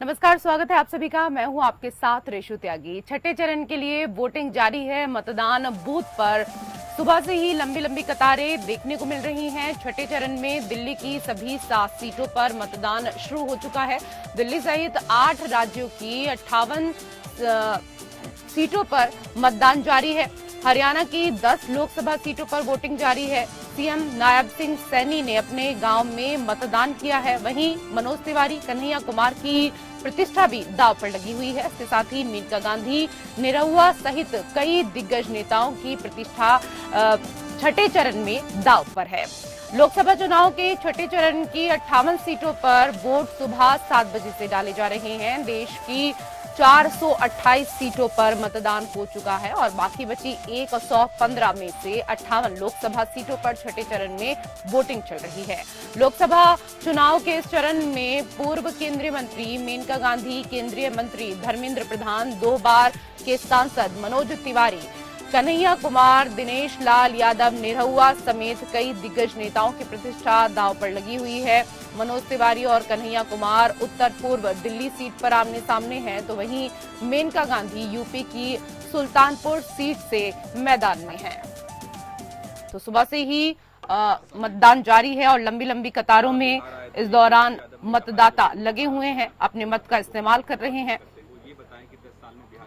नमस्कार, स्वागत है आप सभी का। मैं हूं आपके साथ रेशु त्यागी। छठे चरण के लिए वोटिंग जारी है। मतदान बूथ पर सुबह से ही लंबी लंबी कतारें देखने को मिल रही हैं। छठे चरण में दिल्ली की सभी 7 सीटों पर मतदान शुरू हो चुका है। दिल्ली सहित 8 राज्यों की 58 सीटों पर मतदान जारी है। हरियाणा की 10 लोकसभा सीटों पर वोटिंग जारी है। सीएम नायब सिंह सैनी ने अपने गांव में मतदान किया है। वहीं मनोज तिवारी, कन्हैया कुमार की प्रतिष्ठा भी दांव पर लगी हुई है। इसके साथ ही मेनका गांधी, निरहुआ सहित कई दिग्गज नेताओं की प्रतिष्ठा छठे चरण में दांव पर है। लोकसभा चुनाव के छठे चरण की 58 सीटों पर वोट सुबह 7 बजे से डाले जा रहे हैं। देश की 428 सीटों पर मतदान हो चुका है और बाकी बची 115 में से 58 लोकसभा सीटों पर छठे चरण में वोटिंग चल रही है। लोकसभा चुनाव के इस चरण में पूर्व केंद्रीय मंत्री मेनका गांधी, केंद्रीय मंत्री धर्मेंद्र प्रधान, 2 बार के सांसद मनोज तिवारी, कन्हैया कुमार, दिनेश लाल यादव, निरहुआ समेत कई दिग्गज नेताओं की प्रतिष्ठा दांव पर लगी हुई है। मनोज तिवारी और कन्हैया कुमार उत्तर पूर्व दिल्ली सीट पर आमने सामने हैं, तो वहीं मेनका गांधी यूपी की सुल्तानपुर सीट से मैदान में हैं। तो सुबह से ही मतदान जारी है और लंबी लंबी कतारों में इस दौरान मतदाता लगे हुए हैं, अपने मत का इस्तेमाल कर रहे हैं।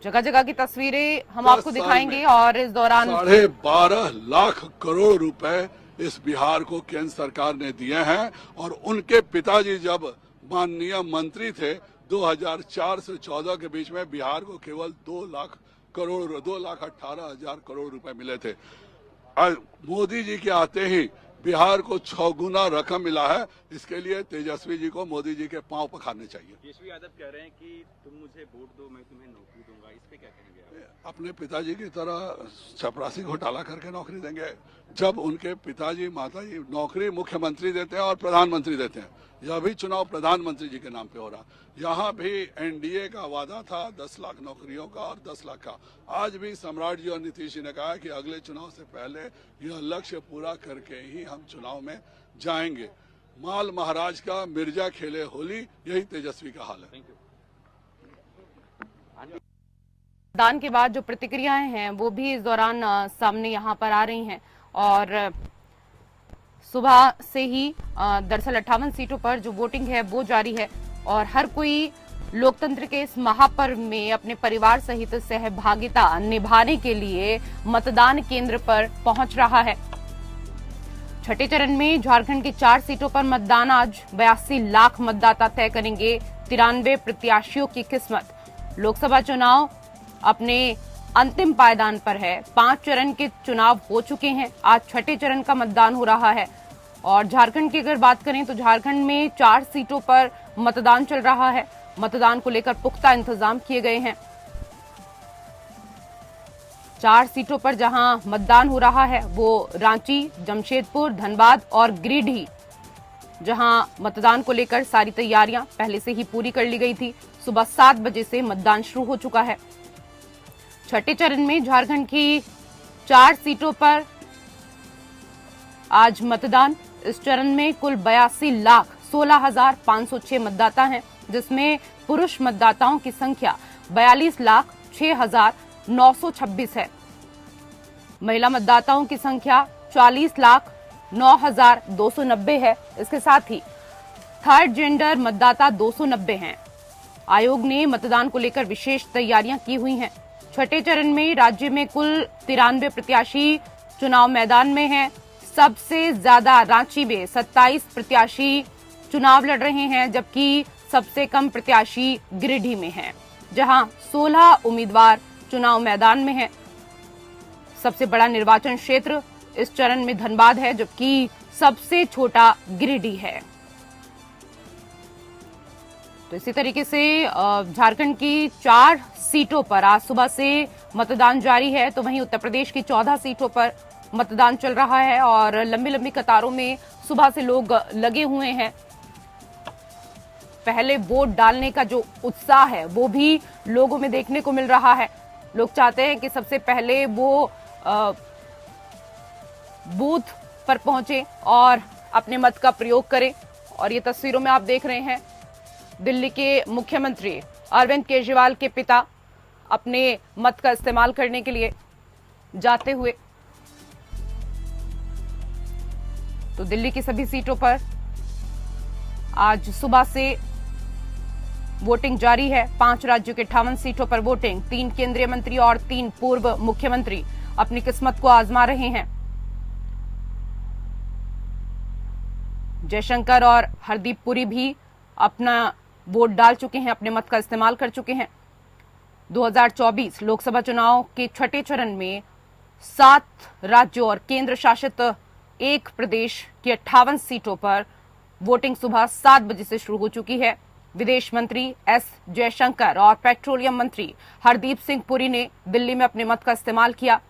जगह जगह की तस्वीरें हम आपको दिखाएंगे और इस दौरान 12.5 लाख करोड़ रुपए इस बिहार को केंद्र सरकार ने दिए हैं और उनके पिताजी जब माननीय मंत्री थे 2004 से 14 के बीच में बिहार को केवल 2,18,000 करोड़ रुपए मिले थे। मोदी जी के आते ही बिहार को 6 गुना रकम मिला है। इसके लिए तेजस्वी जी को मोदी जी के पांव पखारने चाहिए। केशवी यादव कह रहे हैं कि तुम मुझे वोट दो, मैं तुम्हें नौकरी दूंगा, इस पे क्या कहेंगे आप? अपने पिताजी की तरह चपरासी घोटाला करके नौकरी देंगे। जब उनके पिताजी माताजी नौकरी मुख्यमंत्री देते हैं और प्रधानमंत्री देते हैं। यह भी चुनाव प्रधानमंत्री जी के नाम पे हो रहा। यहाँ भी एनडीए का वादा था 10 लाख नौकरियों का और 10 लाख का। आज भी सम्राट जी और नीतीश जी ने कहा कि अगले चुनाव से पहले यह लक्ष्य पूरा करके ही हम चुनाव में जाएंगे। माल महाराज का मिर्जा खेले होली, यही तेजस्वी का हाल है। मतदान के बाद जो प्रतिक्रियाएं हैं वो भी इस दौरान सामने यहाँ पर आ रही हैं और सुबह से ही दरअसल 58 सीटों पर जो वोटिंग है वो जारी है और हर कोई लोकतंत्र के इस महापर्व में अपने परिवार सहित सहभागिता निभाने के लिए मतदान केंद्र पर पहुंच रहा है। छठे चरण में झारखंड की 4 सीटों पर मतदान आज 82 लाख मतदाता तय करेंगे 93 प्रत्याशियों की किस्मत। लोकसभा चुनाव अपने अंतिम पायदान पर है। 5 चरण के चुनाव हो चुके हैं, आज छठे चरण का मतदान हो रहा है। और झारखंड की अगर बात करें तो झारखंड में 4 सीटों पर मतदान चल रहा है। मतदान को लेकर पुख्ता इंतजाम किए गए हैं। 4 सीटों पर जहां मतदान हो रहा है वो रांची, जमशेदपुर, धनबाद और गिरिडीह, जहां मतदान को लेकर सारी तैयारियां पहले से ही पूरी कर ली गई थी। सुबह 7 बजे से मतदान शुरू हो चुका है। छठे चरण में झारखंड की 4 सीटों पर आज मतदान। इस चरण में कुल 82,16,506 मतदाता हैं, जिसमें पुरुष मतदाताओं की संख्या 42,06,926 है। महिला मतदाताओं की संख्या 40,09,290 है। इसके साथ ही थर्ड जेंडर मतदाता 290 हैं। आयोग ने मतदान को लेकर विशेष तैयारियां की हुई हैं। छठे चरण में राज्य में कुल 93 प्रत्याशी चुनाव मैदान में हैं। सबसे ज्यादा रांची में 27 प्रत्याशी चुनाव लड़ रहे हैं, जबकि सबसे कम प्रत्याशी गिरिडीह में हैं, जहां 16 उम्मीदवार चुनाव मैदान में हैं। सबसे बड़ा निर्वाचन क्षेत्र इस चरण में धनबाद है, जबकि सबसे छोटा गिरिडीह है। तो इसी तरीके से झारखंड की 4 सीटों पर आज सुबह से मतदान जारी है, तो वहीं उत्तर प्रदेश की 14 सीटों पर मतदान चल रहा है और लंबी लंबी कतारों में सुबह से लोग लगे हुए हैं। पहले वोट डालने का जो उत्साह है वो भी लोगों में देखने को मिल रहा है। लोग चाहते हैं कि सबसे पहले वो बूथ पर पहुंचे और अपने मत का प्रयोग करें। और ये तस्वीरों में आप देख रहे हैं दिल्ली के मुख्यमंत्री अरविंद केजरीवाल के पिता अपने मत का इस्तेमाल करने के लिए जाते हुए। तो दिल्ली की सभी सीटों पर आज सुबह से वोटिंग जारी है। 5 राज्यों के 58 सीटों पर वोटिंग। 3 केंद्रीय मंत्री और 3 पूर्व मुख्यमंत्री अपनी किस्मत को आजमा रहे हैं। जयशंकर और हरदीप पुरी भी अपना वोट डाल चुके हैं, अपने मत का इस्तेमाल कर चुके हैं। 2024 लोकसभा चुनाव के छठे चरण में 7 राज्यों और केंद्र शासित 1 प्रदेश की 58 सीटों पर वोटिंग सुबह 7 बजे से शुरू हो चुकी है। विदेश मंत्री एस जयशंकर और पेट्रोलियम मंत्री हरदीप सिंह पुरी ने दिल्ली में अपने मत का इस्तेमाल किया।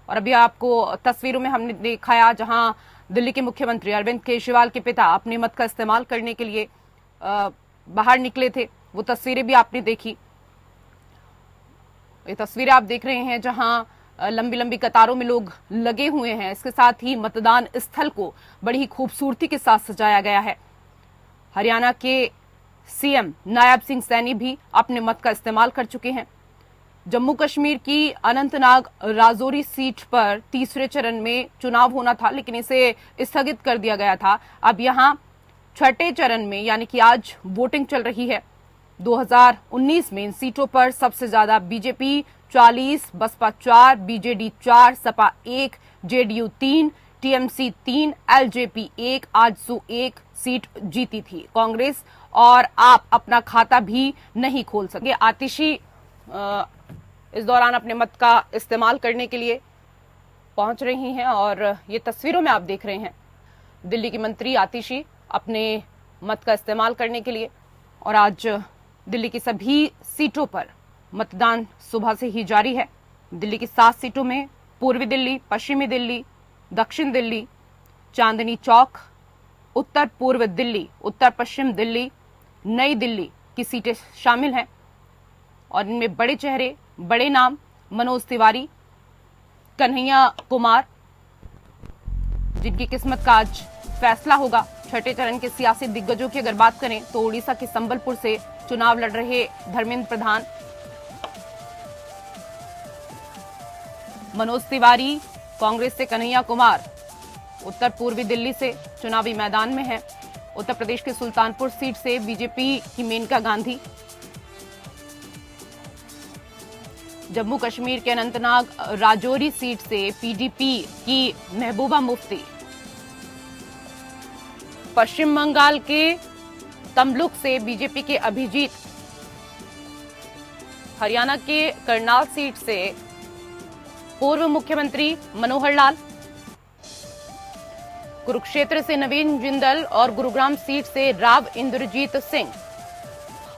और अभी आपको तस्वीरों में हमने दिखाया जहां दिल्ली के मुख्यमंत्री अरविंद केजरीवाल के पिता अपने मत का इस्तेमाल करने के लिए बाहर निकले थे। वो तस्वीरें भी आपने देखी। ये तस्वीरें आप देख रहे हैं जहां लंबी लंबी कतारों में लोग लगे हुए हैं। इसके साथ ही मतदान स्थल को बड़ी ही खूबसूरती के साथ सजाया गया है। हरियाणा के सीएम नायब सिंह सैनी भी अपने मत का इस्तेमाल कर चुके हैं। जम्मू कश्मीर की अनंतनाग राजौरी सीट पर तीसरे चरण में चुनाव होना था, लेकिन इसे स्थगित कर दिया गया था। अब यहां छठे चरण में यानी कि आज वोटिंग चल रही है। 2019 में इन सीटों पर सबसे ज्यादा BJP 40, Baspa 4, BJD 4, Sapa 1, JDU 3, TMC 3, LJP 1, AJSU 1 seat जीती थी। कांग्रेस और आप अपना खाता भी नहीं खोल सके। आतिशी इस दौरान अपने मत का इस्तेमाल करने के लिए पहुंच रही हैं और ये तस्वीरों में आप देख रहे हैं दिल्ली की मंत्री आतिशी अपने मत का इस्तेमाल करने के लिए। और आज दिल्ली की सभी सीटों पर मतदान सुबह से ही जारी है। दिल्ली की 7 सीटों में पूर्वी दिल्ली, पश्चिमी दिल्ली, दक्षिण दिल्ली, चांदनी चौक, उत्तर पूर्व दिल्ली, उत्तर पश्चिम दिल्ली, नई दिल्ली की सीटें शामिल हैं। और इनमें बड़े चेहरे, बड़े नाम, मनोज तिवारी, कन्हैया कुमार, जिनकी किस्मत का आज फैसला होगा। छठे चरण के सियासी दिग्गजों की अगर बात करें तो उड़ीसा के संबलपुर से चुनाव लड़ रहे धर्मेंद्र प्रधान, मनोज तिवारी, कांग्रेस से कन्हैया कुमार उत्तर पूर्वी दिल्ली से चुनावी मैदान में है। उत्तर प्रदेश के सुल्तानपुर सीट से बीजेपी की मेनका गांधी, जम्मू कश्मीर के अनंतनाग राजौरी सीट से पीडीपी की महबूबा मुफ्ती, पश्चिम बंगाल के तमलुक से बीजेपी के अभिजीत, हरियाणा के करनाल सीट से पूर्व मुख्यमंत्री मनोहर लाल, कुरुक्षेत्र से नवीन जिंदल और गुरुग्राम सीट से राव इंद्रजीत सिंह।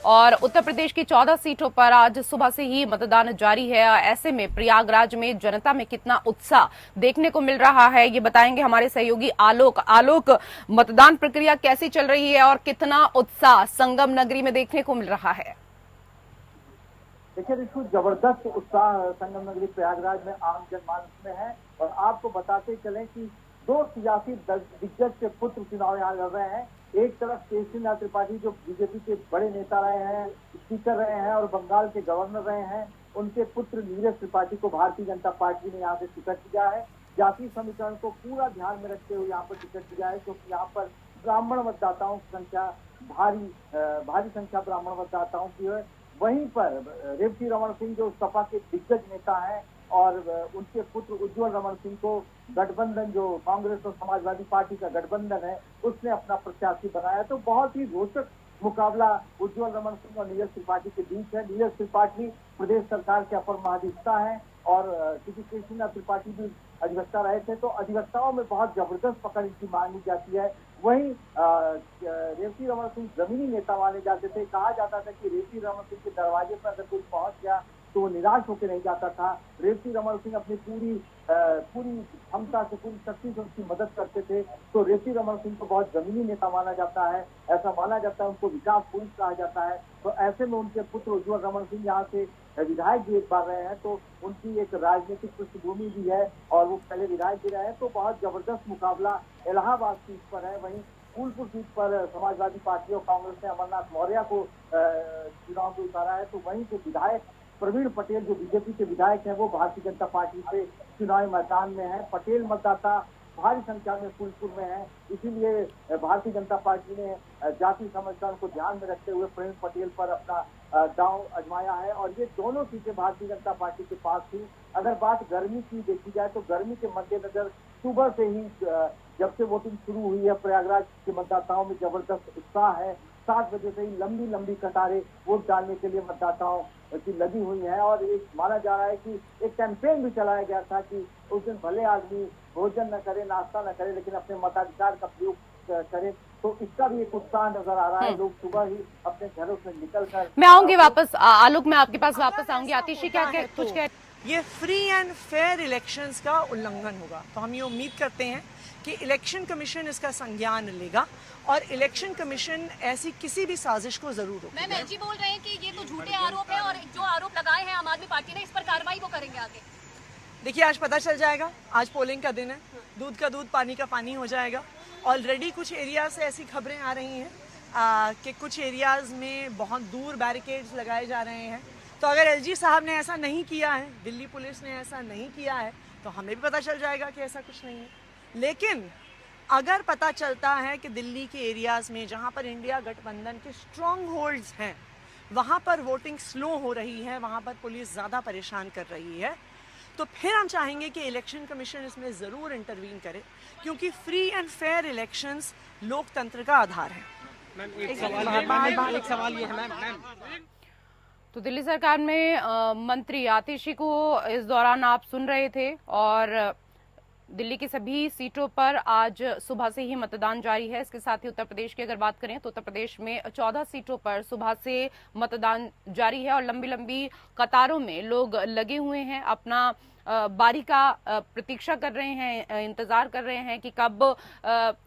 और उत्तर प्रदेश की 14 सीटों पर आज सुबह से ही मतदान जारी है। ऐसे में प्रयागराज में जनता में कितना उत्साह देखने को मिल रहा है, ये बताएंगे हमारे सहयोगी आलोक। आलोक, मतदान प्रक्रिया कैसी चल रही है और कितना उत्साह संगम नगरी में देखने को मिल रहा है? देखिए रिशु, जबरदस्त उत्साह संगम नगरी प्रयागराज में आम जनमानस में है। और आपको बताते चलें कि 2 सियासी दिग्गज के पुत्र चुनाव यहाँ लड़ रहे हैं। एक तरफ केशरीनाथ त्रिपाठी जो बीजेपी के बड़े नेता रहे हैं, स्पीकर रहे हैं और बंगाल के गवर्नर रहे हैं, उनके पुत्र नीरज त्रिपाठी को भारतीय जनता पार्टी ने यहाँ से टिकट दिया है। जाति समीकरण को पूरा ध्यान में रखते हुए यहाँ पर टिकट दिया है, क्योंकि यहाँ पर ब्राह्मण मतदाताओं की संख्या भारी संख्या ब्राह्मण मतदाताओं की है। वहीं पर रेवती रमन सिंह जो सपा के दिग्गज नेता हैं और उनके पुत्र उज्जवल रमन सिंह को गठबंधन जो कांग्रेस और समाजवादी पार्टी का गठबंधन है उसने अपना प्रत्याशी बनाया। तो बहुत ही रोचक मुकाबला उज्जवल रमन सिंह और नीरज त्रिपाठी के बीच है। नीरज त्रिपाठी प्रदेश सरकार के अपर महाधिवक्ता हैं और क्योंकि केशरीनाथ त्रिपाठी भी अधिवक्ता रहे थे, तो अधिवक्ताओं में बहुत जबरदस्त पकड़ इनकी मानी जाती है। वहीं रेवती रमन सिंह जमीनी नेता माने जाते थे। कहा जाता था कि रेवती रमन सिंह के दरवाजे पर अगर कोई पहुंच गया तो वो निराश होकर नहीं जाता था। रेवती रमन सिंह अपनी पूरी क्षमता से, पूरी शक्ति से उसकी मदद करते थे। तो रेवती रमन सिंह को बहुत जमीनी नेता माना जाता है, ऐसा माना जाता है। उनको विकास पुरुष कहा जाता है। तो ऐसे में उनके पुत्र उज्जवल रमन सिंह यहाँ से विधायक भी एक बार रहे हैं, तो उनकी एक राजनीतिक पृष्ठभूमि भी है और वो पहले विधायक भी रहे हैं। तो बहुत जबरदस्त मुकाबला इलाहाबाद सीट पर है। वहीं फूलपुर सीट पर समाजवादी पार्टी और कांग्रेस ने अमरनाथ मौर्य को चुनाव में उतारा है, तो वहीं के विधायक प्रवीण पटेल जो बीजेपी के विधायक हैं वो भारतीय जनता पार्टी से चुनावी मैदान में है। पटेल मतदाता भारी संख्या में फूलपुर में है, इसीलिए भारतीय जनता पार्टी ने जाति समीकरण को ध्यान में रखते हुए प्रवीण पटेल पर अपना दांव आजमाया है और ये दोनों सीटें भारतीय जनता पार्टी के पास थी। अगर बात गर्मी की देखी जाए तो गर्मी के मद्देनजर सुबह से ही जब से वोटिंग शुरू हुई है प्रयागराज के मतदाताओं में जबरदस्त उत्साह है। 7 बजे से ही लंबी लंबी कतारें वोट डालने के लिए मतदाताओं की लगी हुई है और एक माना जा रहा है कि एक कैंपेन भी चलाया गया था कि उस दिन भले आदमी भोजन न करे, नाश्ता न करे, लेकिन अपने मताधिकार का प्रयोग करे, तो इसका भी एक उत्साह नजर आ रहा है। लोग सुबह ही अपने घरों से निकलकर मैं आऊंगी वापस, आलोक मैं आपके पास वापस आऊंगी। आतिशी क्या कुछ कह ये फ्री एंड फेयर इलेक्शंस का उल्लंघन होगा, तो हम ये उम्मीद करते हैं कि इलेक्शन कमीशन इसका संज्ञान लेगा और इलेक्शन कमीशन ऐसी किसी भी साजिश को जरूर रोकेगा। मैम एलजी बोल रहे हैं कि ये तो झूठे आरोप है और जो आरोप लगाए हैं आम आदमी पार्टी ने, इस पर कार्रवाई वो करेंगे आगे। देखिए आज पता चल जाएगा, आज पोलिंग का दिन है, दूध का दूध पानी का पानी हो जाएगा। ऑलरेडी कुछ एरियाज से ऐसी खबरें आ रही हैं कि कुछ एरियाज में बहुत दूर बैरिकेड्स लगाए जा रहे हैं, तो अगर एलजी साहब ने ऐसा नहीं किया है, दिल्ली पुलिस ने ऐसा नहीं किया है, तो हमें भी पता चल जाएगा कि ऐसा कुछ नहीं है। लेकिन अगर पता चलता है कि दिल्ली के एरियाज में जहां पर इंडिया गठबंधन के स्ट्रॉन्ग होल्ड्स हैं वहां पर वोटिंग स्लो हो रही है, वहां पर पुलिस ज़्यादा परेशान कर रही है, तो फिर हम चाहेंगे कि इलेक्शन कमीशन इसमें ज़रूर इंटरवीन करे, क्योंकि फ्री एंड फेयर इलेक्शंस लोकतंत्र का आधार है। एक सवाल ये है मैम। तो दिल्ली सरकार में मंत्री आतिशी को इस दौरान आप सुन रहे थे और दिल्ली की सभी सीटों पर आज सुबह से ही मतदान जारी है। इसके साथ ही उत्तर प्रदेश की अगर बात करें तो उत्तर प्रदेश में 14 सीटों पर सुबह से मतदान जारी है और लंबी लंबी कतारों में लोग लगे हुए हैं, अपना बारी का प्रतीक्षा कर रहे हैं, इंतजार कर रहे हैं कि कब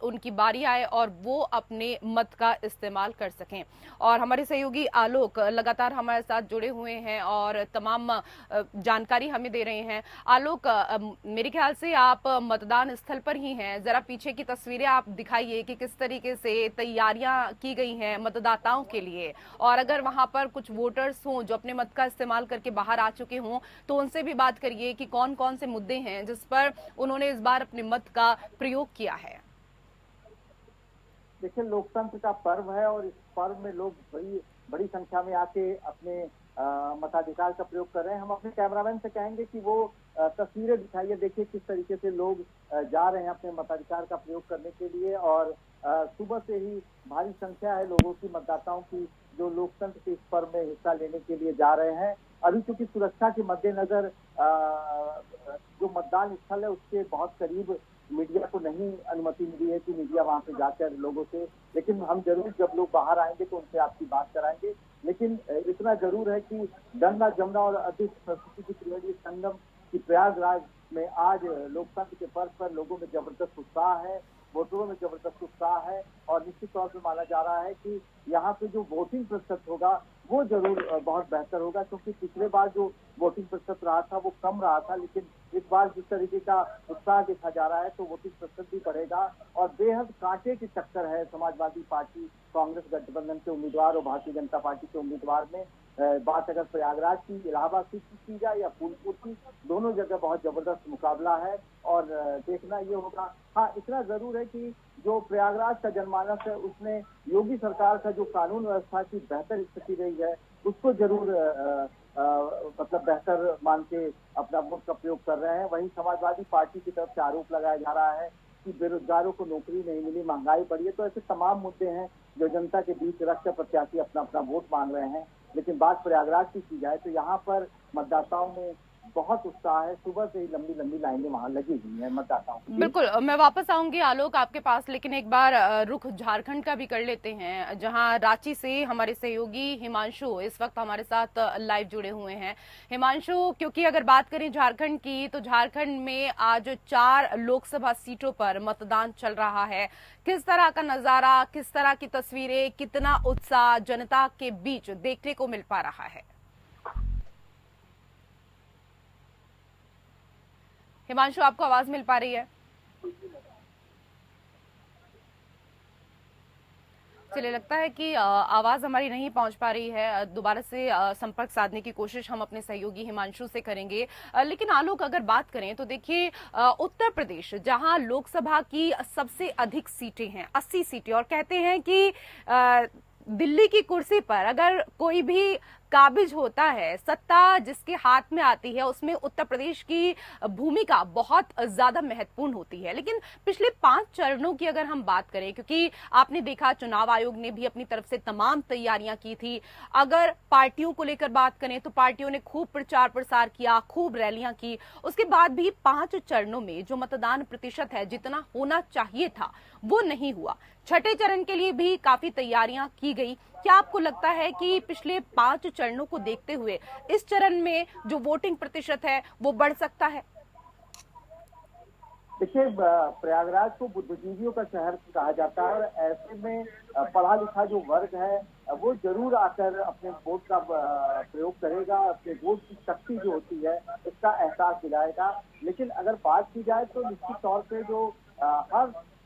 उनकी बारी आए और वो अपने मत का इस्तेमाल कर सकें। और हमारे सहयोगी आलोक लगातार हमारे साथ जुड़े हुए हैं और तमाम जानकारी हमें दे रहे हैं। आलोक, मेरे ख्याल से आप मतदान स्थल पर ही हैं, जरा पीछे की तस्वीरें आप दिखाइए कि किस तरीके से तैयारियां की गई हैं मतदाताओं के लिए, और अगर वहां पर कुछ वोटर्स हों जो अपने मत का इस्तेमाल करके बाहर आ चुके हों तो उनसे भी बात करिए कि कौन कौन से मुद्दे हैं जिस पर उन्होंने इस बार अपने मत का प्रयोग किया है। देखिए, लोकतंत्र का पर्व है और इस पर्व में लोग बड़ी संख्या में आके अपने मताधिकार का प्रयोग कर रहे हैं। हम अपने कैमरामैन से कहेंगे कि वो तस्वीरें दिखाइए, देखिए किस तरीके से लोग जा रहे हैं अपने मताधिकार का प्रयोग करने के लिए। और सुबह से ही भारी संख्या है लोगों की, मतदाताओं की, जो लोकतंत्र के इस पर्व में हिस्सा लेने के लिए जा रहे हैं। अभी चूंकि सुरक्षा के मद्देनजर जो मतदान स्थल है उसके बहुत करीब मीडिया को नहीं अनुमति मिली है कि मीडिया वहां पे जाकर लोगों से, लेकिन हम जरूर जब लोग बाहर आएंगे तो उनसे आपकी बात कराएंगे। लेकिन इतना जरूर है कि गंगा जमुना और अधिक संस्कृति की त्रिवेणी संगम की प्रयागराज में आज लोकतंत्र के पर्व पर लोगों में जबरदस्त उत्साह है, वोटरों में जबरदस्त उत्साह है और निश्चित तौर पर माना जा रहा है कि यहाँ पे जो वोटिंग प्रतिशत होगा वो जरूर बहुत बेहतर होगा, क्योंकि पिछले बार जो वोटिंग प्रतिशत रहा था वो कम रहा था, लेकिन इस बार जिस तरीके का उत्साह देखा जा रहा है तो वोटिंग प्रतिशत भी बढ़ेगा। और बेहद कांटे की टक्कर है समाजवादी पार्टी, कांग्रेस गठबंधन के उम्मीदवार और भारतीय जनता पार्टी के उम्मीदवार में। बात अगर प्रयागराज की, इलाहाबाद सीट की जाए या फूलपुर की, दोनों जगह बहुत जबरदस्त मुकाबला है और देखना ये होगा। हाँ, इतना जरूर है कि जो प्रयागराज का जनमानस है उसने योगी सरकार का जो कानून व्यवस्था की बेहतर स्थिति रही है उसको जरूर मतलब बेहतर मान के अपना वोट का प्रयोग कर रहे हैं। वहीं समाजवादी पार्टी की तरफ से आरोप लगाया जा रहा है कि बेरोजगारों को नौकरी नहीं मिली, महंगाई बढ़ी है। तो ऐसे तमाम मुद्दे हैं जो जनता के बीच रख कर प्रत्याशी अपना अपना वोट मांग रहे हैं। लेकिन बात प्रयागराज की जाए तो यहाँ पर मतदाताओं में बहुत उत्साह है, सुबह से ही लंबी लंबी लाइनें वहां लगी हुई हैं मतदाताओं की। बिल्कुल, मैं वापस आऊंगी आलोक आपके पास, लेकिन एक बार रुख झारखंड का भी कर लेते हैं, जहां रांची से हमारे सहयोगी हिमांशु इस वक्त हमारे साथ लाइव जुड़े हुए हैं। हिमांशु, क्योंकि अगर बात करें झारखंड की तो झारखंड में आज 4 लोकसभा सीटों पर मतदान चल रहा है। किस तरह का नजारा, किस तरह की तस्वीरें, कितना उत्साह जनता के बीच देखने को मिल पा रहा है? हिमांशु, आपको आवाज मिल पा रही है? चलिए, लगता है कि आवाज हमारी नहीं पहुंच पा रही है। दोबारा से संपर्क साधने की कोशिश हम अपने सहयोगी हिमांशु से करेंगे। लेकिन आलोक, अगर बात करें तो देखिए, उत्तर प्रदेश जहां लोकसभा की सबसे अधिक सीटें हैं, 80 सीटें, और कहते हैं कि दिल्ली की कुर्सी पर अगर कोई भी काबिज होता है, सत्ता जिसके हाथ में आती है, उसमें उत्तर प्रदेश की भूमिका बहुत ज्यादा महत्वपूर्ण होती है। लेकिन पिछले 5 चरणों की अगर हम बात करें, क्योंकि आपने देखा चुनाव आयोग ने भी अपनी तरफ से तमाम तैयारियां की थी। अगर पार्टियों को लेकर बात करें तो पार्टियों ने खूब प्रचार प्रसार किया, खूब रैलियां की। उसके बाद भी 5 चरणों में जो मतदान प्रतिशत है, जितना होना चाहिए था, वो नहीं हुआ। छठे चरण के लिए भी काफी तैयारियां की गई। क्या आपको लगता है कि पिछले 5 चरणों को देखते हुए इस चरण में जो वोटिंग प्रतिशत है वो बढ़ सकता है? देखिए, प्रयागराज को बुद्धिजीवियों का शहर कहा जाता है और ऐसे में पढ़ा लिखा जो वर्ग है वो जरूर आकर अपने वोट का प्रयोग करेगा, अपने वोट की शक्ति जो होती है इसका एहसास दिलाएगा। लेकिन अगर बात की जाए तो निश्चित तौर पे जो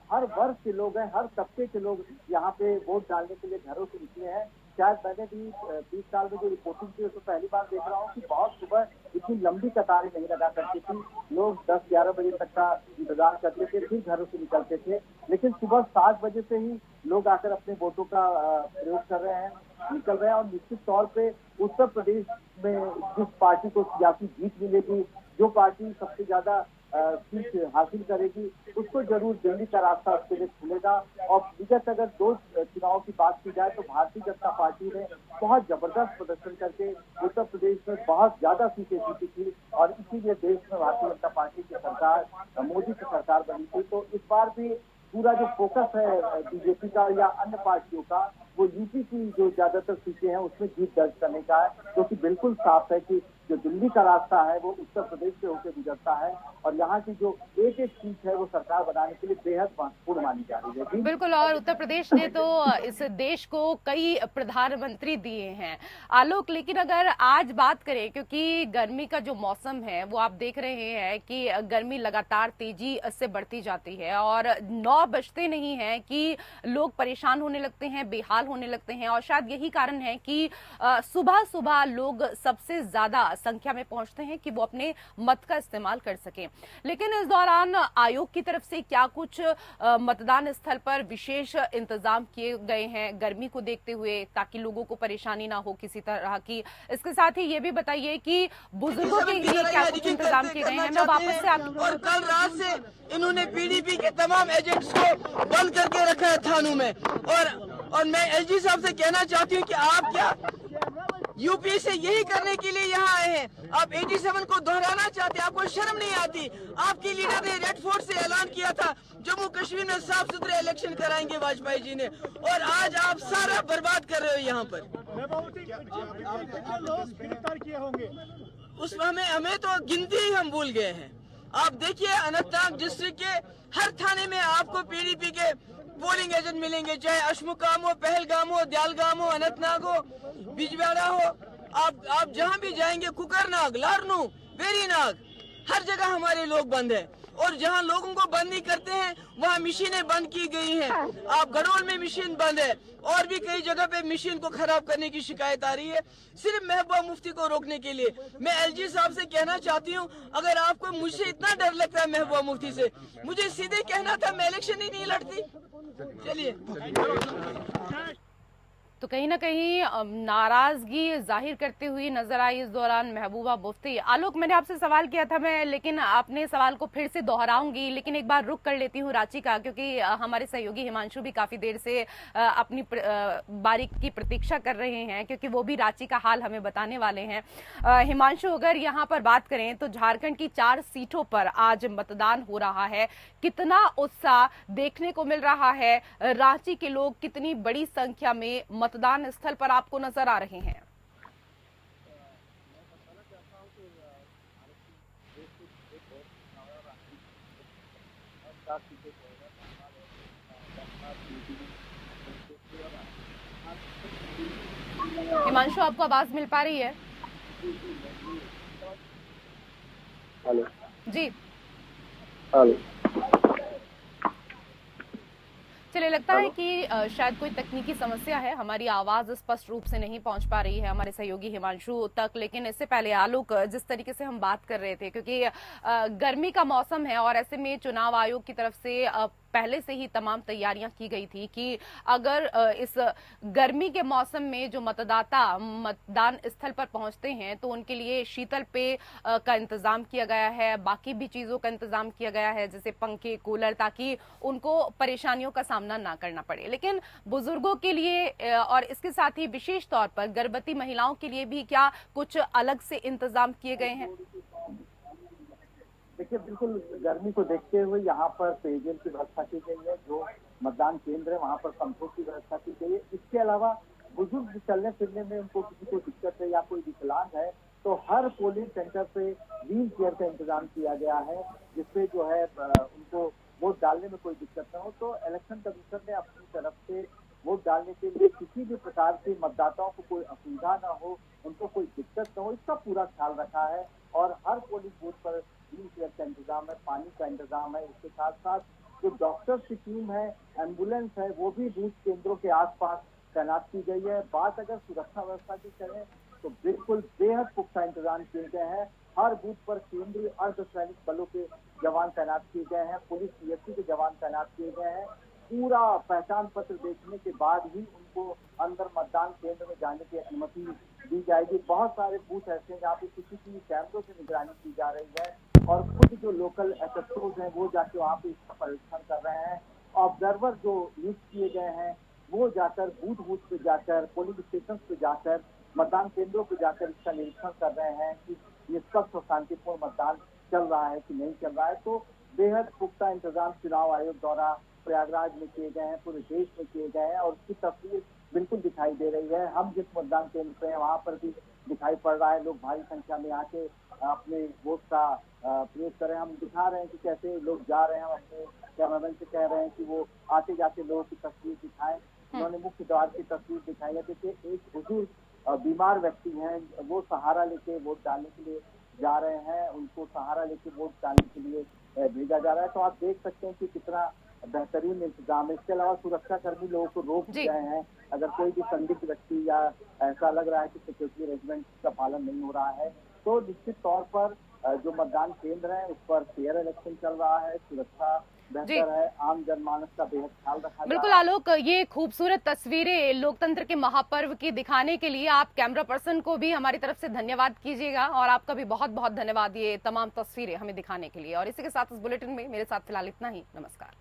हर वर्ग के लोग हैं, हर तबके के लोग यहाँ पे वोट डालने के लिए घरों से निकले हैं। शायद मैंने भी 20 साल में जो रिपोर्टिंग की उसमें पहली बार देख रहा हूँ कि बहुत सुबह इतनी लंबी कतारें नहीं लगा करती थी। लोग 10-11 बजे तक का इंतजार करते थे, फिर घरों से निकलते थे। लेकिन सुबह 7 बजे से ही लोग आकर अपने वोटों का प्रयोग कर रहे हैं, निकल रहे हैं। और निश्चित तौर पे उत्तर प्रदेश में जिस पार्टी को सियासी जीत मिलेगी, जो पार्टी सबसे ज्यादा सीट हासिल करेगी, उसको जरूर दिल्ली का रास्ता उसके लिए खुलेगा। और विगत अगर 2 चुनाव की बात की जाए तो भारतीय जनता पार्टी ने बहुत जबरदस्त प्रदर्शन करके उत्तर प्रदेश में बहुत ज्यादा सीटें जीती थी और इसीलिए देश में भारतीय जनता पार्टी की सरकार, मोदी की सरकार बनी थी। तो इस बार भी पूरा जो फोकस है बीजेपी का या अन्य पार्टियों का, वो यूपी की जो ज्यादातर सीटें हैं उसमें जीत दर्ज करने का है, क्योंकि बिल्कुल साफ है कि जो दिल्ली का रास्ता है वो उत्तर प्रदेश से होकर गुजरता है और यहाँ की जो एक सीट है वो सरकार बनाने के लिए बेहद महत्वपूर्ण मानी जा रही है। बिल्कुल, और उत्तर प्रदेश ने तो इस देश को कई प्रधानमंत्री दिए हैं आलोक। लेकिन अगर आज बात करें, क्योंकि गर्मी का जो मौसम है वो आप देख रहे हैं कि गर्मी लगातार तेजी से बढ़ती जाती है और 9 बजते नहीं है कि लोग परेशान होने लगते हैं, बेहाल होने लगते हैं। और शायद यही कारण है कि सुबह सुबह लोग सबसे ज्यादा संख्या में पहुंचते हैं कि वो अपने मत का इस्तेमाल कर सकें। लेकिन इस दौरान आयोग की तरफ से क्या कुछ मतदान स्थल पर विशेष इंतजाम किए गए हैं गर्मी को देखते हुए, ताकि लोगों को परेशानी ना हो किसी तरह की? इसके साथ ही ये भी बताइए कि बुजुर्गों के लिए क्या कुछ इंतजाम किए गए हैं? मैं वापस से और कल रात से इन्होंने पीडीपी के तमाम एजेंट्स को बंद करके रखा है थानों में। और मैं एलजी साहब से कहना चाहती हूँ कि आप क्या यूपी से यही करने के लिए यहाँ आए हैं? आप 87 को दोहराना चाहते हैं? आपको शर्म नहीं आती? आपके लीडर ने रेड फोर्ट से ऐलान किया था जम्मू कश्मीर में साफ सुथरे इलेक्शन कराएंगे वाजपेयी जी ने, और आज आप सारा बर्बाद कर रहे हो यहाँ पर। गिरफ्तार किए होंगे उसमें हमें तो गिनती ही हम भूल गए हैं। आप देखिए, अनंतनाग डिस्ट्रिक्ट के हर थाने में आपको पीडीपी के पोलिंग एजेंट मिलेंगे, चाहे अशमुकाम हो, पहलगाम हो, दयालगाम हो, अनंतनाग हो, बिजवाड़ा हो। आप जहां भी जाएंगे, कुकरनाग, लारनू, वेरीनाग, हर जगह हमारे लोग बंद हैं। और जहां लोगों को बंद नहीं करते हैं वहां मशीनें बंद की गई हैं। आप घड़ोल में मशीन बंद है और भी कई जगह पे मशीन को खराब करने की शिकायत आ रही है, सिर्फ महबूबा मुफ्ती को रोकने के लिए। मैं एलजी साहब से कहना चाहती हूं, अगर आपको मुझसे इतना डर लगता है महबूबा मुफ्ती से, मुझे सीधे कहना था, मैं इलेक्शन ही नहीं लड़ती। चलिए, तो कहीं ना कहीं नाराजगी जाहिर करते हुए नजर आई इस दौरान महबूबा मुफ्ती। आलोक, मैंने आपसे सवाल किया था मैं, लेकिन आपने सवाल को फिर से दोहराऊंगी, लेकिन एक बार रुक कर लेती हूँ रांची का, क्योंकि हमारे सहयोगी हिमांशु भी काफी देर से अपनी बारी की प्रतीक्षा कर रहे हैं, क्योंकि वो भी रांची का हाल हमें बताने वाले हैं। हिमांशु, अगर यहाँ पर बात करें तो झारखंड की 4 सीटों पर आज मतदान हो रहा है, कितना उत्साह देखने को मिल रहा है? रांची के लोग कितनी बड़ी संख्या में मतदान स्थल पर आपको नजर आ रहे हैं? हिमांशु, आपको आवाज मिल पा रही है? हेलो जी, हेलो। चलिए, लगता है कि शायद कोई तकनीकी समस्या है, हमारी आवाज स्पष्ट रूप से नहीं पहुंच पा रही है हमारे सहयोगी हिमांशु तक। लेकिन इससे पहले आलोक, जिस तरीके से हम बात कर रहे थे, क्योंकि गर्मी का मौसम है और ऐसे में चुनाव आयोग की तरफ से पहले से ही तमाम तैयारियां की गई थी कि अगर इस गर्मी के मौसम में जो मतदाता मतदान स्थल पर पहुंचते हैं तो उनके लिए शीतल पेय का इंतजाम किया गया है, बाकी भी चीजों का इंतजाम किया गया है जैसे पंखे, कूलर, ताकि उनको परेशानियों का सामना ना करना पड़े। लेकिन बुजुर्गों के लिए और इसके साथ ही विशेष तौर पर गर्भवती महिलाओं के लिए भी क्या कुछ अलग से इंतजाम किए गए हैं? देखिए, बिल्कुल गर्मी को देखते हुए यहाँ पर पेयजल की व्यवस्था की गई है। जो मतदान केंद्र है वहाँ पर पंखों की व्यवस्था की गई है। इसके अलावा बुजुर्ग चलने फिरने में उनको किसी को दिक्कत है या कोई विकलांग है तो हर पोलिंग सेंटर पे व्हील चेयर का इंतजाम किया गया है, जिससे जो है उनको वोट डालने में कोई दिक्कत न हो। तो इलेक्शन कमीशन ने अपनी तरफ से वोट डालने के लिए किसी भी प्रकार के मतदाताओं को कोई असुविधा न हो, उनको कोई दिक्कत न हो, इसका पूरा ख्याल रखा है। और हर पोलिंग बूथ पर व्हील चेयर का इंतजाम है, पानी का इंतजाम है। इसके साथ साथ जो डॉक्टर्स की टीम है, एम्बुलेंस है, वो भी बूथ केंद्रों के आसपास तैनात की गई है। बात अगर सुरक्षा व्यवस्था की करें तो बिल्कुल बेहद पुख्ता इंतजाम किए गए हैं। हर बूथ पर केंद्रीय अर्धसैनिक बलों के जवान तैनात किए गए हैं, पुलिस पीएससी के जवान तैनात किए गए हैं। पूरा पहचान पत्र देखने के बाद ही उनको अंदर मतदान केंद्र में जाने की अनुमति दी जाएगी। बहुत सारे बूथ ऐसे हैं जहाँ पे सीसीटीवी कैमरों से निगरानी की जा रही है और खुद जो लोकल एसएचओज हैं वो जाके वहाँ पे इसका परीक्षण कर रहे हैं। ऑब्जर्वर जो नियुक्त किए गए हैं वो जाकर बूथ पे जाकर, पोलिंग स्टेशन पे जाकर, मतदान केंद्रों पे जाकर इसका निरीक्षण कर रहे हैं कि निष्पक्ष और शांतिपूर्ण मतदान चल रहा है कि नहीं चल रहा है। तो बेहद पुख्ता इंतजाम चुनाव आयोग द्वारा प्रयागराज में किए गए हैं, पूरे देश में किए गए हैं और उसकी तस्वीर बिल्कुल दिखाई दे रही है। हम जिस मतदान केंद्र पे हैं वहाँ पर भी दिखाई पड़ रहा है, लोग भारी संख्या में आके अपने वोट का प्रयोग कर रहे हैं। हम दिखा रहे हैं कि कैसे लोग जा रहे हैं, हम अपने कैमरामैन से कह रहे हैं कि वो आते जाते लोगों की तस्वीर दिखाएं। उन्होंने मुख्य द्वार की तस्वीर दिखाई है। देखिए, एक बुजुर्ग बीमार व्यक्ति हैं, वो सहारा लेके वोट डालने के लिए जा रहे हैं, उनको सहारा लेके वोट डालने के लिए भेजा जा रहा है। तो आप देख सकते हैं कि कितना बेहतरीन इंतजाम है। इसके अलावा सुरक्षा कर्मी लोगों को रोक दिए गए हैं। अगर कोई भी संदिग्ध व्यक्ति या ऐसा लग रहा है कि सिक्योरिटी अरेंजमेंट का पालन नहीं हो रहा है तो निश्चित तौर पर जो मतदान केंद्र है उस पर फेयर इलेक्शन चल रहा है, सुरक्षा बेहतर है, आम जनमानस का बेहद ख्याल रखा। बिल्कुल आलोक, ये खूबसूरत तस्वीरें लोकतंत्र के महापर्व की दिखाने के लिए आप कैमरा पर्सन को भी हमारी तरफ से धन्यवाद कीजिएगा और आपका भी बहुत बहुत धन्यवाद ये तमाम तस्वीरें हमें दिखाने के लिए। और इसी के साथ इस बुलेटिन में मेरे साथ फिलहाल इतना ही। नमस्कार।